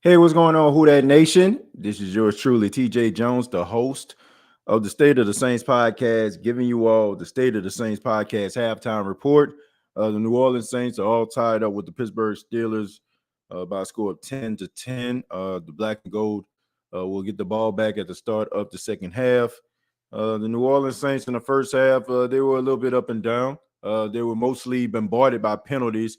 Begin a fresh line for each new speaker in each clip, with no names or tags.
Hey, what's going on, Who That Nation? This is yours truly, TJ Jones, the host of the State of the Saints podcast, giving you all the State of the Saints podcast halftime report. The New Orleans Saints are all tied up with the Pittsburgh Steelers by a score of 10-10. The black and gold will get the ball back at the start of the second half. The New Orleans Saints in the first half, they were a little bit up and down. They were mostly bombarded by penalties.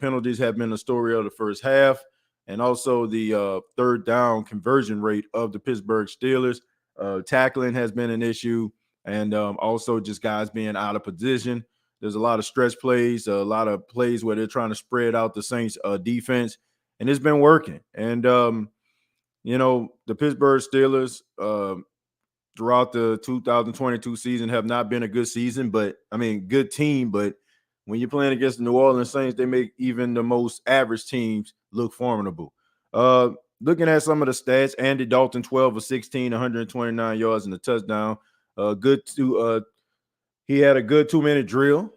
Penalties have been the story of the first half, and also the third down conversion rate of the Pittsburgh Steelers. Tackling has been an issue, and also just guys being out of position. There's a lot of stretch plays, a lot of plays where they're trying to spread out the Saints' defense, and it's been working. And the Pittsburgh Steelers throughout the 2022 season have not been a good season, but I mean, good team. But when you're playing against the New Orleans Saints, they make even the most average teams look formidable. Uh, Looking at some of the stats, Andy Dalton, 12 of 16, 129 yards and a touchdown. Good to He had a good 2-minute drill,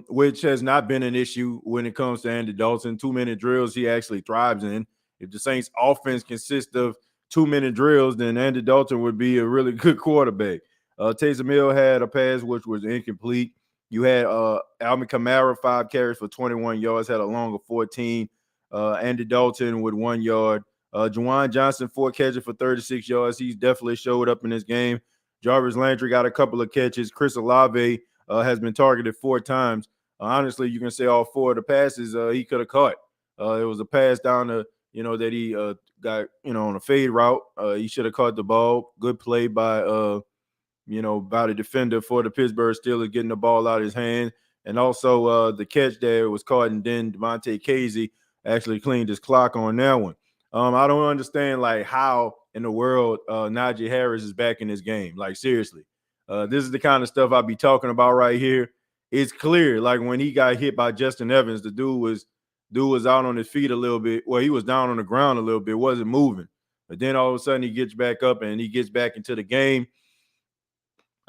which has not been an issue when it comes to Andy Dalton. 2-minute drills he actually thrives in. If the Saints offense consists of 2-minute drills, then Andy Dalton would be a really good quarterback. Taysom Hill had a pass which was incomplete. You had Alvin Kamara, 5 carries for 21 yards, had a long of 14. Andy Dalton with 1 yard. Juwan Johnson, 4 catches for 36 yards. He's definitely showed up in this game. Jarvis Landry got a couple of catches. Chris Olave has been targeted 4 times. Honestly, you can say all 4 of the passes he could have caught. It was a pass down to, that he got, on a fade route. He should have caught the ball. Good play by, by the defender for the Pittsburgh Steelers, getting the ball out of his hand. And also the catch there was caught, and then Devontae Casey actually cleaned his clock on that one. I don't understand like how in the world Najee Harris is back in this game. Like seriously, this is the kind of stuff I be talking about right here. It's clear, like when he got hit by Justin Evans, the dude was out on his feet a little bit. Well, he was down on the ground a little bit, wasn't moving. But then all of a sudden he gets back up and he gets back into the game.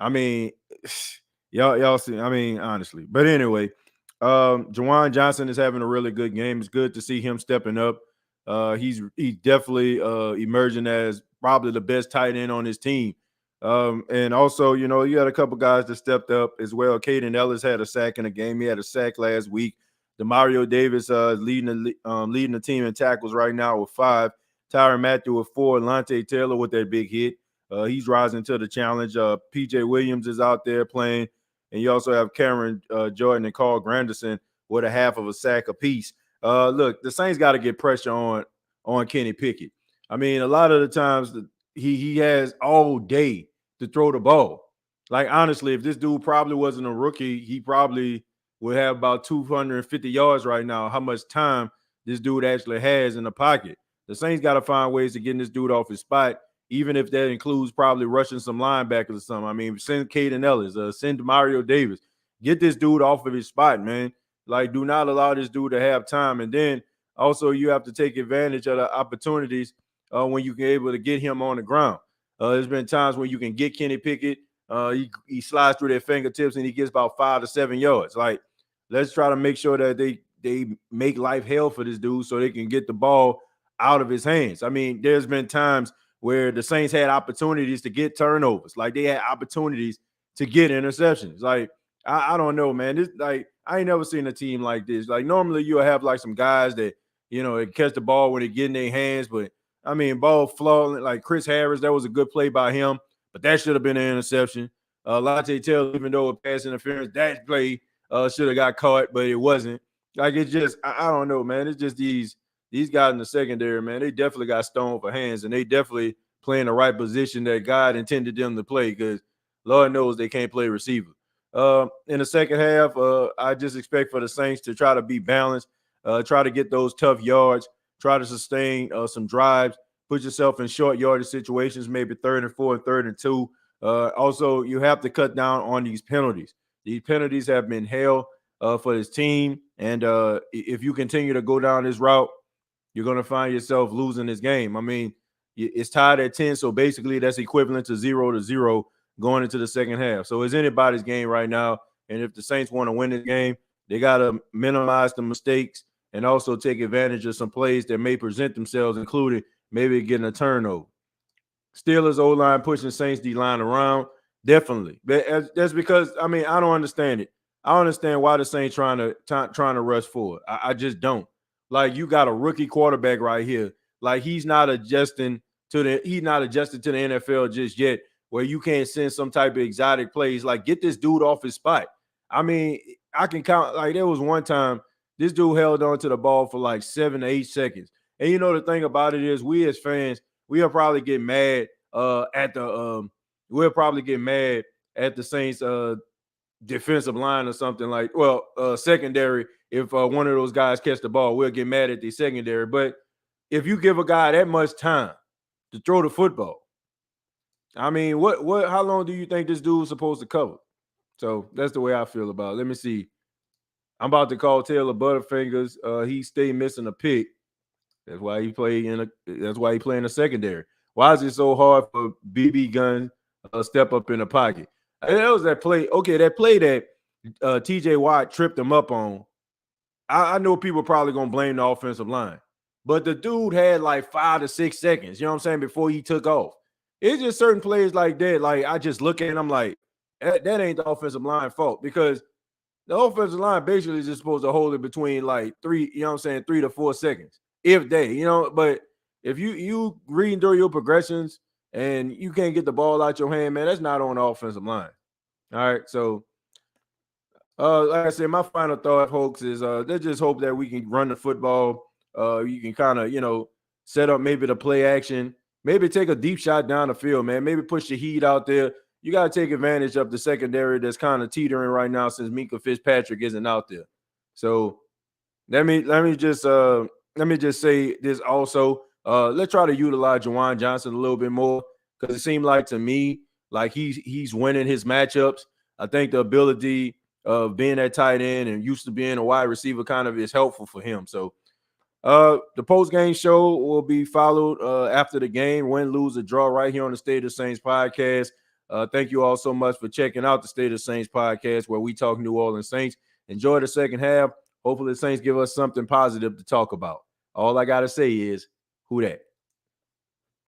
I mean, y'all see. I mean, honestly. But anyway, Juwan Johnson is having a really good game. It's good to see him stepping up. He's definitely emerging as probably the best tight end on his team. And also, you had a couple guys that stepped up as well. Caden Ellis had a sack in the game. He had a sack last week. Demario Davis is leading the team in tackles right now with 5. Tyrann Mathieu with 4. Lante Taylor with that big hit. He's rising to the challenge. PJ Williams is out there playing. And you also have Cameron Jordan and Carl Granderson with a half of a sack apiece. Look, the Saints got to get pressure on Kenny Pickett. I mean, a lot of the times he has all day to throw the ball. Like honestly, if this dude probably wasn't a rookie, he probably would have about 250 yards right now. How much time this dude actually has in the pocket? The Saints got to find ways to get this dude off his spot, even if that includes probably rushing some linebackers or something. I mean, send Caden Ellis, send Mario Davis, get this dude off of his spot, man. Like, do not allow this dude to have time. And then also you have to take advantage of the opportunities when you can able to get him on the ground. There's been times when you can get Kenny Pickett. He slides through their fingertips and he gets about 5 to 7 yards. Like, let's try to make sure that they make life hell for this dude so they can get the ball out of his hands. I mean, there's been times where the Saints had opportunities to get turnovers. Like, they had opportunities to get interceptions. Like, I don't know, man. This like I ain't never seen a team like this. Like normally you'll have like some guys that they catch the ball when they get in their hands, but I mean ball flawing like Chris Harris. That was a good play by him, but that should have been an interception. Lante Taylor, even though it pass interference, that play should have got caught, but it wasn't. Like it's just I don't know, man. It's just these guys in the secondary, man. They definitely got stone for hands, and they definitely play in the right position that God intended them to play because Lord knows they can't play receiver. In the second half, I just expect for the Saints to try to be balanced, try to get those tough yards, try to sustain some drives, put yourself in short yardage situations, maybe 3rd and 4 and 3rd and 2. Also, you have to cut down on these penalties. These penalties have been hell for this team, and if you continue to go down this route, you're going to find yourself losing this game. I mean, it's tied at 10, so basically that's equivalent to 0-0 going into the second half. So it's anybody's game right now. And if the Saints want to win this game, they got to minimize the mistakes and also take advantage of some plays that may present themselves, including maybe getting a turnover. Steelers O-line pushing Saints D-line around, definitely. That's because I don't understand it. I understand why the Saints trying to rush forward. I just don't. Like, you got a rookie quarterback right here. Like, he's not adjusting to the NFL just yet, where you can't send some type of exotic plays. Like, get this dude off his spot. I mean, I can count. Like, there was one time this dude held on to the ball for like 7 to 8 seconds. And you know the thing about it is, we as fans, we'll probably get mad at the Saints defensive line or something, like, secondary. If one of those guys catch the ball, we'll get mad at the secondary. But if you give a guy that much time to throw the football, I mean, how long do you think this dude's supposed to cover? So that's the way I feel about it. Let me see. I'm about to call Taylor Butterfingers. He stayed missing a pick. That's why he play in the secondary. Why is it so hard for BB Gunn step up in the pocket? And that was that play. Okay, that play that TJ Watt tripped him up on. I know people probably gonna blame the offensive line, but the dude had like 5 to 6 seconds, you know what I'm saying, before he took off. It's just certain plays like that. Like, I just look at it, I'm like, that ain't the offensive line fault, because the offensive line basically is just supposed to hold it between like 3 to 4 seconds, if they, but if you reading through your progressions and you can't get the ball out your hand, man, that's not on the offensive line. All right, so like I said, my final thought, folks, is let's just hope that we can run the football. You can kind of, set up maybe the play action, maybe take a deep shot down the field, man. Maybe push the heat out there. You got to take advantage of the secondary that's kind of teetering right now since Minkah Fitzpatrick isn't out there. So let me just say this also. Let's try to utilize Juwan Johnson a little bit more, because it seemed like to me like he's winning his matchups. I think the ability of being that tight end and used to being a wide receiver kind of is helpful for him. So the post-game show will be followed after the game, win, lose, or draw, right here on the State of the Saints podcast. Thank you all so much for checking out the State of the Saints podcast, where we talk New Orleans Saints. Enjoy the second half. Hopefully the Saints give us something positive to talk about. All I got to say is, who dat?